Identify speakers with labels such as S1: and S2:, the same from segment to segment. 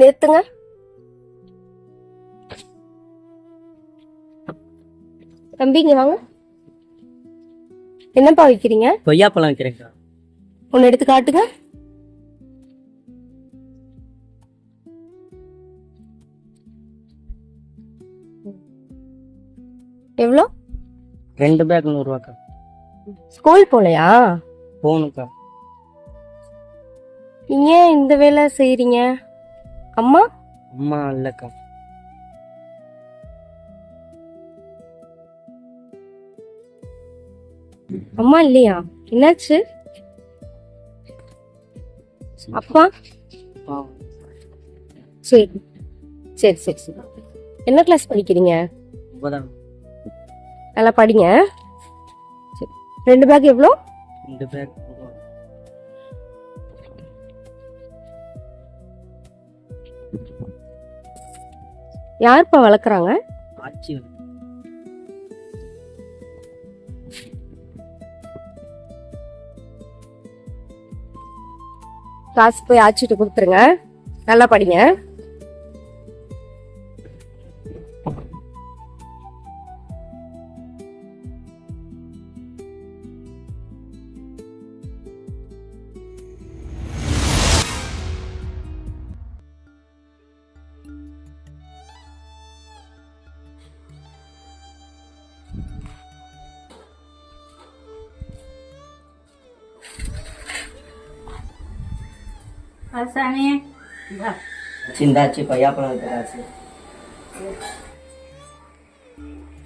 S1: நிறுத்துங்க. தம்பிங்க வாங்க. என்னப்பா வைக்கிறீங்க?
S2: கொய்யாப்பழம் வைக்கிறேன்க்கா.
S1: ஒன்னு எடுத்து காட்டுங்க. எவ்வளோ?
S2: 2 பேக் 100 ரூபாக்கா.
S1: ஸ்கூல் போலையா?
S2: போகணுக்கா.
S1: நீங்க ஏன் இந்த வேலை செய்யறீங்க? அம்மா?
S2: அம்மா இல்லக்கா.
S1: அம்மா இல்லையா? என்னாச்சு? அப்பா? சரி சரி சரி சரி. என்ன கிளாஸ் படிக்கிறீங்க?
S2: 9ஆம்.
S1: நல்லா படிங்க. சரி. 2 பேக் எவ்வளோ?
S2: 2 பேக்.
S1: யாருப்பா வளர்க்குறாங்க?
S2: ஆச்சி.
S1: காசு போய் ஆச்சிட்டு கொடுத்துருங்க. நல்லா படிங்க.
S3: ஆசானே
S2: சிந்தாச்சி கொய்யாப்பழம் வைக்கிறாச்சு.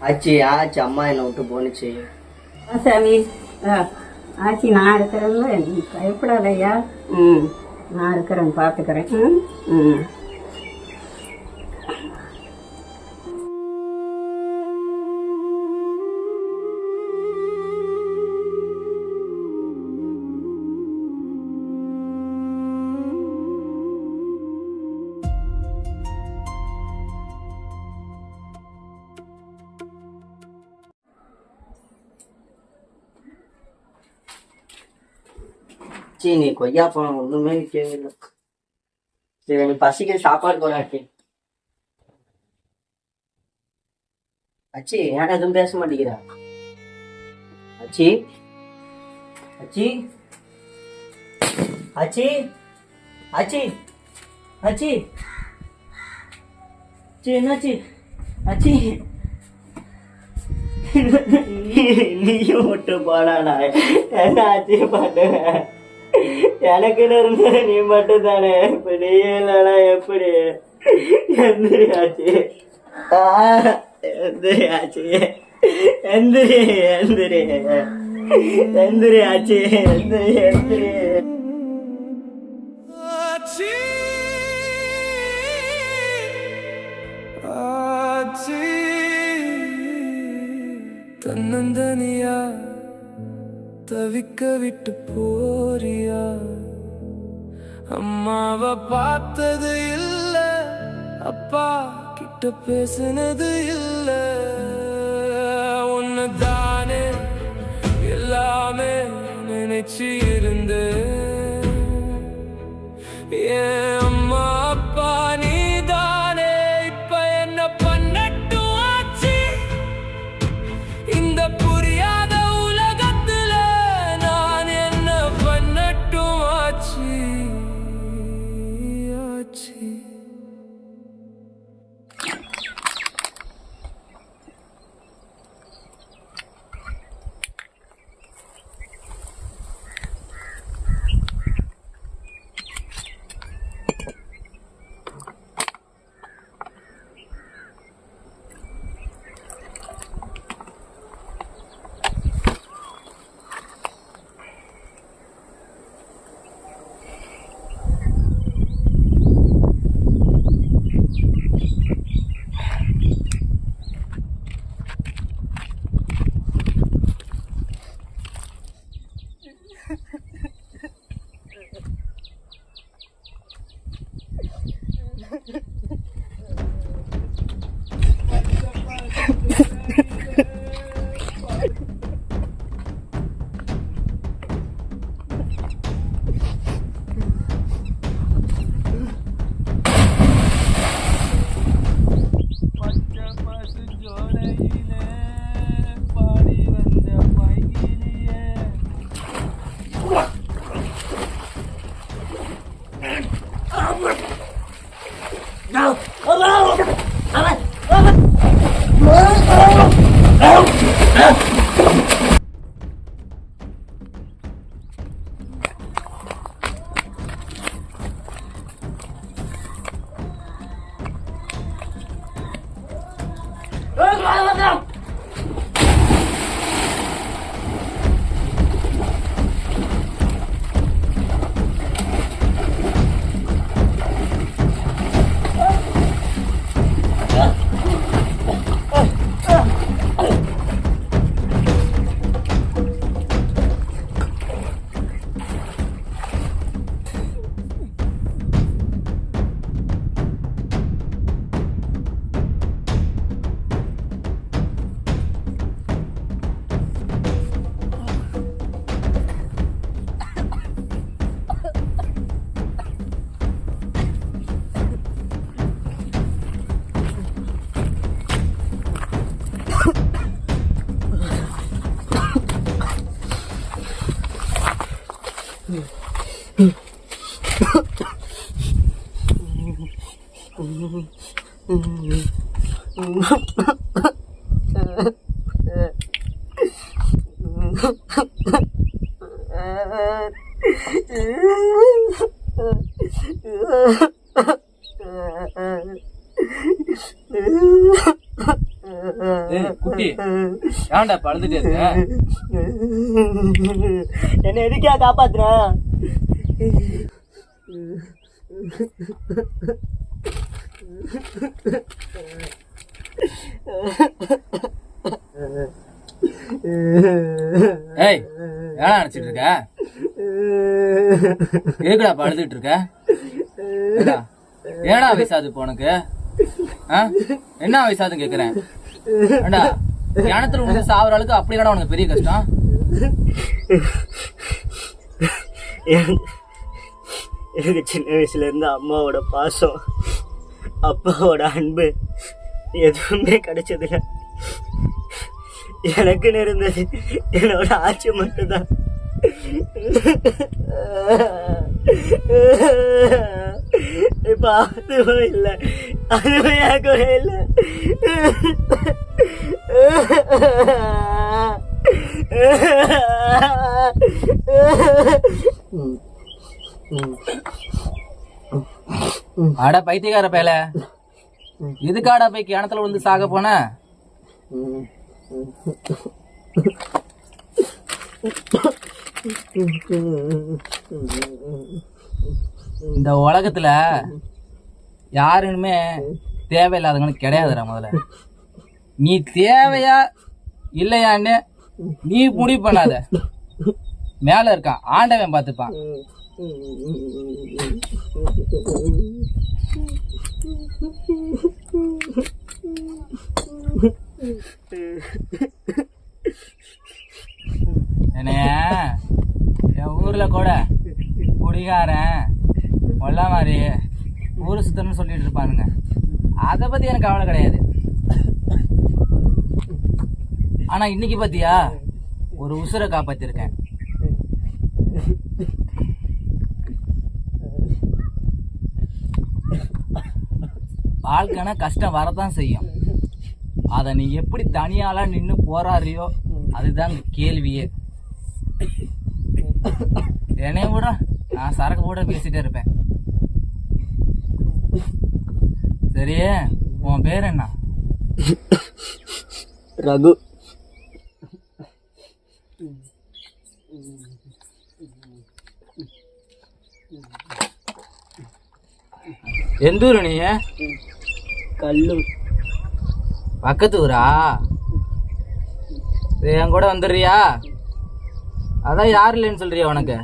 S2: ஆச்சி ஆச்சி அம்மா என்னை விட்டு போனுச்சு.
S3: ஆசாமி ஆச்சி நான் இருக்கிறேன்ல, நீ பயப்படாதையா. நான் இருக்கிறேன், பார்த்துக்கிறேன்.
S2: ஆச்சி நீ கொய்யாப்பழம் ஒண்ணுமே கேட்கல. சரி எனக்கு பசிக்க சாப்பாடு போடாச்சு. அச்சி ஏன் எதுவும் பேச மாட்டேங்கிறா? அச்சி அச்சி அச்சி அச்சி அச்சி அச்சி என்னாச்சு? அச்சி நீயும் மட்டும் போடாடா. என்ன ஆச்சு பண்ணுவேன்? எனக்குன்னு இருந்த நீ மட்டும் தானே. இப்ப நீ இல்லைனா எப்படி? எந்திரி ஆச்சு. எந்திரி ஆச்சு. எந்திரி எந்திரி எந்திரி ஆச்சு. எந்திரி எந்திரி.
S4: தன்னந்தனியா தவிக்க விட்டு போறியா? அம்மாவை பார்த்தது இல்ல, அப்பா கிட்ட பேசினது இல்ல. உன்னை தானே எல்லாமே நினைச்சு இருந்து. ஏன் அம்மா அப்பா நீ தானே இப்ப என்ன பண்ணட்டும் ஆச்சு? இந்த புரியாத உலகத்துல நான் என்ன பண்ணட்டும் ஆச்சு? ஆச்சு.
S5: குட்டி ஏன்டா பழுதுட்டே இருக்க?
S2: என்ன எதுக்கா காப்பாத்துறான்?
S5: ஏய் ஏடா நினைச்சிட்டு இருக்க? எதுக்குடா பழுதுட்டு இருக்க? ஏடா வயசாது இப்போ உனக்கு? என்ன வயசாதுன்னு கேக்குறேன். ஏண்டா கிணத்துல உனக்கு சாவர அளவுக்கு அப்படி கடா உனக்கு பெரிய கஷ்டம்?
S2: எனக்கு சின்ன வயசுல இருந்து அம்மாவோட பாசம், அப்பாவோட அன்பு எதுவுமே கிடைச்சதில்ல. எனக்குன்னு இருந்தது என்னோட ஆட்சி மட்டும்தான். இப்ப அதுவும் இல்லை, அதுவும் எனக்கும் இல்லை.
S5: அட பைத்தியக்கார பேல, எதுக்காடா போய் கிணத்துல வந்து சாக போன? இந்த உலகத்துல யாருமே தேவையில்லாதவங்களுக்கு கிடையாதுடா. முதல்ல நீ தேவையா இல்லையான்னு நீ முடிவு பண்ணாத. மேல இருக்கான் ஆண்டவன் பார்த்துப்பான். என்னைய என் ஊர்ல கூட குடிகாரன் கொல்ல மாதிரி ஊரு சுத்தம்னு சொல்லிட்டு இருப்பானுங்க. அதை பத்தி எனக்கு கவலை கிடையாது. ஆனா இன்னைக்கு பாத்தியா ஒரு உசுரை காப்பாத்திருக்கேன். வாழ்க்கைனா கஷ்டம் வரதான் செய்யும். அதை நீ எப்படி தனியால நின்று போராடுறியோ அதுதான் கேள்வியே. என்னைய விட நான் சரக்கு கூட பேசிட்டே இருப்பேன். சரியே, உன் பேர் என்ன?
S2: ரகு.
S5: எந்த ஊரு நீ?
S2: கல்லூர்.
S5: பக்கத்து ஊரா? என் கூட வந்துடுறியா? அதான் யாரு இல்லைன்னு சொல்றியா உனக்கு?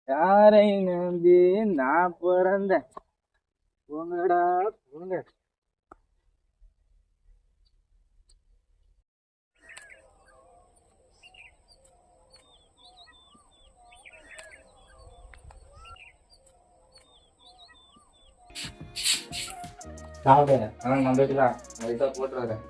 S5: யாரை நம்பி நான் பிறந்த போங்கடா போங்க. நம்பிக்கலாம் போட்டு வரேன்.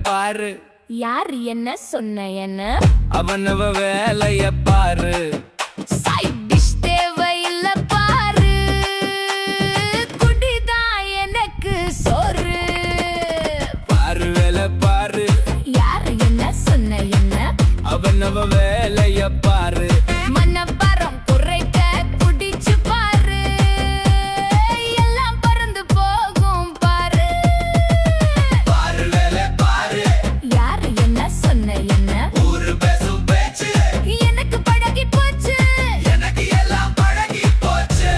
S4: பாரு,
S6: யார் என்ன சொன்ன என்ன
S4: அவனவ வேலைய பாரு,
S6: சைட் டிஷ் தேவையில்ல பாரு, குடிதான் எனக்கு சோறு.
S4: பாரு வேலை பாரு,
S6: யார் என்ன சொன்ன என்ன
S4: அவனவ வேலைய பாரு,
S6: மனப்பாரம் குறைக்க குடிச்சு பாரு, எல்லாம் பறந்து போகும் பாரு.
S4: பாரு வேலை பாரு,
S6: யார் என்ன சொன்ன என்ன
S4: ஊரு பேசும் பேச்சு
S6: எனக்கு பழகி போச்சு.
S4: எனக்கு எல்லாம் பழகி போச்சு.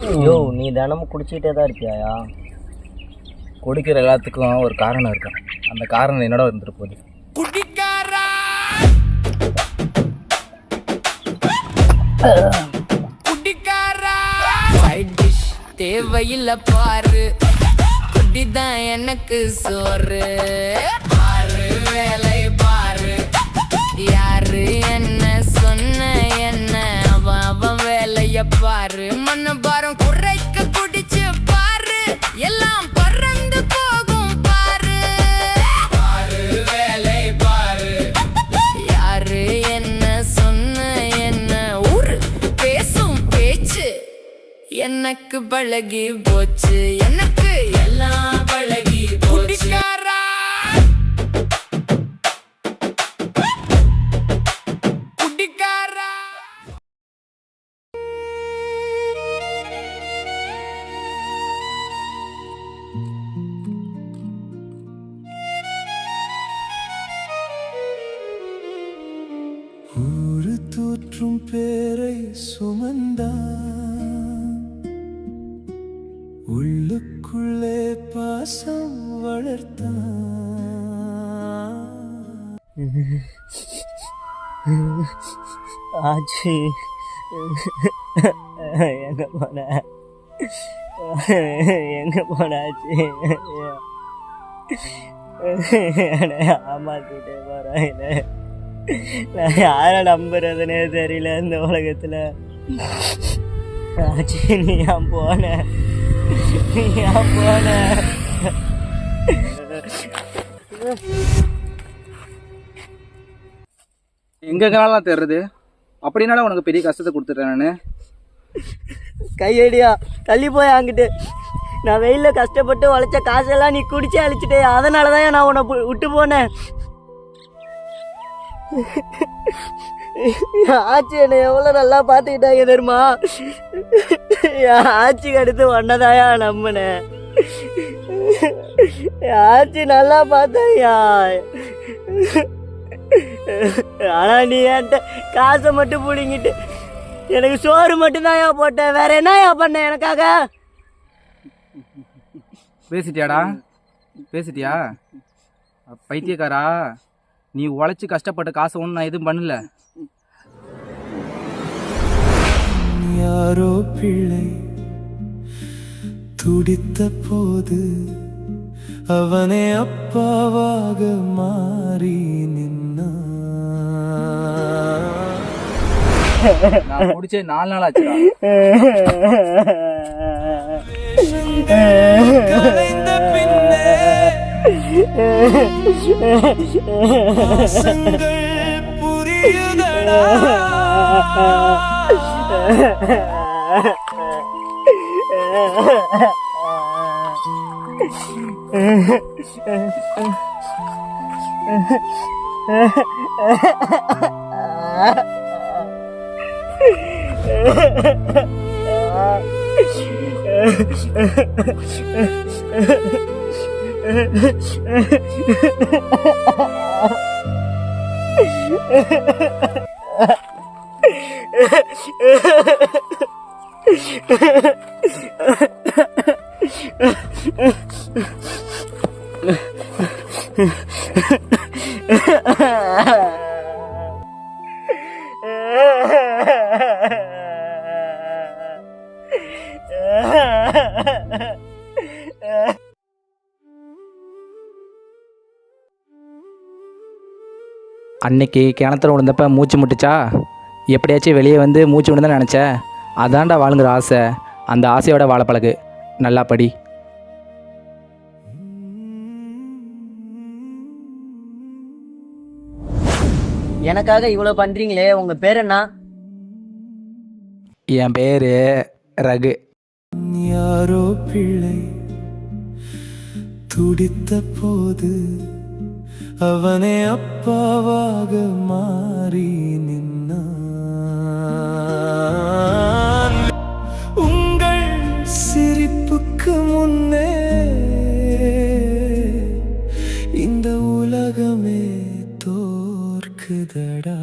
S2: ஐயோ நீ தினமும் குடிச்சிக்கிட்டே தான் இருப்பியாயா?
S5: குடிக்கிற எல்லாத்துக்கும் ஒரு காரணம் இருக்கும். அந்த காரணம் என்னோட இருந்துட்டு போகுது.
S4: குடிக்காரா குடிக்காரா,
S6: சைட் டிஷ் தேவையில்ல பாரு, குடிதான் எனக்கு சோறு. பாரு வேலை பாரு, யாரு என்ன சொன்ன என்ன அவன் வேலைய பாரு, மனபாரம் குறைக்க குடிச்சு பாரு, எல்லாம் பறந்து போகும் பாரு.
S4: பாரு வேலை பாரு,
S6: யாரு என்ன சொன்ன என்ன ஊரு பேசும் பேச்சு எனக்கு பழகி போச்சு, எனக்கு எல்லாம் பழகி போச்சு.
S4: குடிக்காரா குடிக்காரா. ஊரு தூற்றும் பேரை சுமந்தான், உள்ளுக்குள்ளே பாசம் வளர்த்தான்.
S2: ஆச்சு எங்க போன எங்க போனாச்சு? ஆமாத்திட்டே போறேன். நான் யாரை நம்புறதுன்னே தெரியல இந்த உலகத்துல. ஆச்சு நீ ஏன் போன? நீ ஏன் போன?
S5: எங்கெங்கனாலும் தேடுறது அப்படின்னால உனக்கு பெரிய கஷ்டத்தை கொடுத்துட்டேன் நான்.
S2: கையடியா தள்ளி போய் அங்கிட்டு. நான் வெயிலில் கஷ்டப்பட்டு உழைச்ச காசெல்லாம் நீ குடிச்சே அழிச்சிட்டே. அதனால தான் நான் உன்னை விட்டு போனேன். ஆச்சி என்னை எவ்வளோ நல்லா பார்த்துக்கிட்டாங்க தெரியுமா? ஆச்சிக்கு அடுத்து ஒன்னதாயா நம்பினேன். ஆச்சி நல்லா பார்த்தாயா? ஆனா நீ என்கிட்ட காசை மட்டும் பிடிங்கிட்டு எனக்கு சோறு மட்டும்தான்யா போட்ட. வேற என்னயா பண்ண எனக்காக?
S5: பேசிட்டியாடா? பேசிட்டியா பைத்தியக்காரா? நீ உழைச்சி கஷ்டப்பட்ட காசை ஒன்று நான் எதுவும் பண்ணல.
S4: யாரோ பிள்ளை துடித்த போது அவனே அப்பாவாக மாறி நின்னா.
S5: நான் முடிச்சே 4 நாள் ஆச்சுடா.
S4: கலைந்த பின்னே பாசங்கள் புரியுதடா.
S5: அன்னைக்கு கிணத்துல விழுந்தப்ப மூச்சு முட்டுச்சா, எப்படியாச்சும் வெளியே வந்து மூச்சு விழுந்தா நினச்சேன். அதான்டா வாழுங்கிற ஆசை. அந்த ஆசையோட வாழ பழகு. நல்லா படி.
S2: எனக்காக இவ்வளவு பண்றீங்களே, உங்க பேர் என்ன?
S5: என் பேர் ரகு.
S4: யாரோ பிள்ளை துடித்த போது அவனே அப்பாவாக மாறி நின்னான். உங்கள் சிரிப்புக்கு முன்னே இந்த உலகமே தோற்குதடா.